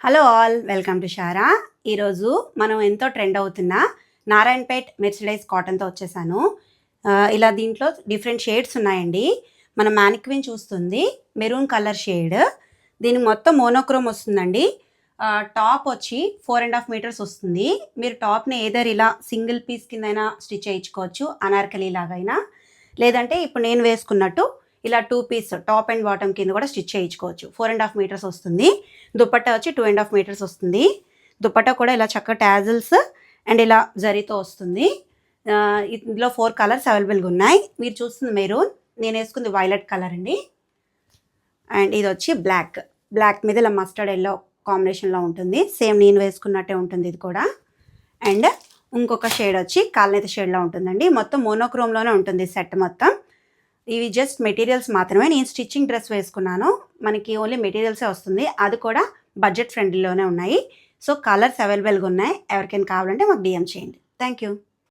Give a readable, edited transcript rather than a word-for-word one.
Hello all, welcome to Sarah. ఈరోజు మనం ఎంతో ట్రెండ్ అవుతున్న నారాయణపేట్ మెర్సిడైజ్ కాటన్తో వచ్చేసాను. ఇలా దీంట్లో డిఫరెంట్ షేడ్స్ ఉన్నాయండి. మన మ్యానిక్విన్ చూస్తుంది మెరూన్ కలర్ షేడ్. దీనికి మొత్తం మోనోక్రోమ్ వస్తుందండి. టాప్ వచ్చి 4.5 మీటర్స్ వస్తుంది. మీరు టాప్ని ఏదర్ ఇలా సింగిల్ పీస్ కిందైనా స్టిచ్ చేయించుకోవచ్చు, అనార్కలి లాగైనా, లేదంటే ఇప్పుడు నేను వేసుకున్నట్టు ఇలా 2 పీస్ టాప్ అండ్ బాటమ్ కింద కూడా స్టిచ్ చేయించుకోవచ్చు. 4.5 మీటర్స్ వస్తుంది. దుపట్టా వచ్చి 2.5 మీటర్స్ వస్తుంది. దుపట్టా కూడా ఇలా చక్కగా టాజిల్స్ అండ్ ఇలా జరీతో వస్తుంది. ఇందులో 4 కలర్స్ అవైలబుల్గా ఉన్నాయి. మీరు చూస్తుంది మెరూన్, నేను వేసుకుంది వైలెట్ కలర్ అండి. అండ్ ఇది వచ్చి బ్లాక్ మీద ఇలా మస్టర్డ్ ఎల్లో కాంబినేషన్లో ఉంటుంది. సేమ్ నేను వేసుకున్నట్టే ఉంటుంది ఇది కూడా. అండ్ ఇంకొక షేడ్ వచ్చి కాల్నేత షేడ్లో ఉంటుందండి. మొత్తం మోనోక్రోమ్లోనే ఉంటుంది సెట్ మొత్తం. ఇవి జస్ట్ మెటీరియల్స్ మాత్రమే. నేను స్టిచ్చింగ్ డ్రెస్ వేసుకున్నాను. మనకి ఓన్లీ మెటీరియల్సే వస్తుంది. అది కూడా బడ్జెట్ ఫ్రెండ్లీలోనే ఉన్నాయి. సో కలర్స్ అవైలబుల్గా ఉన్నాయి. ఎవరికైనా కావాలంటే మాకు డిఎం చేయండి. Thank you.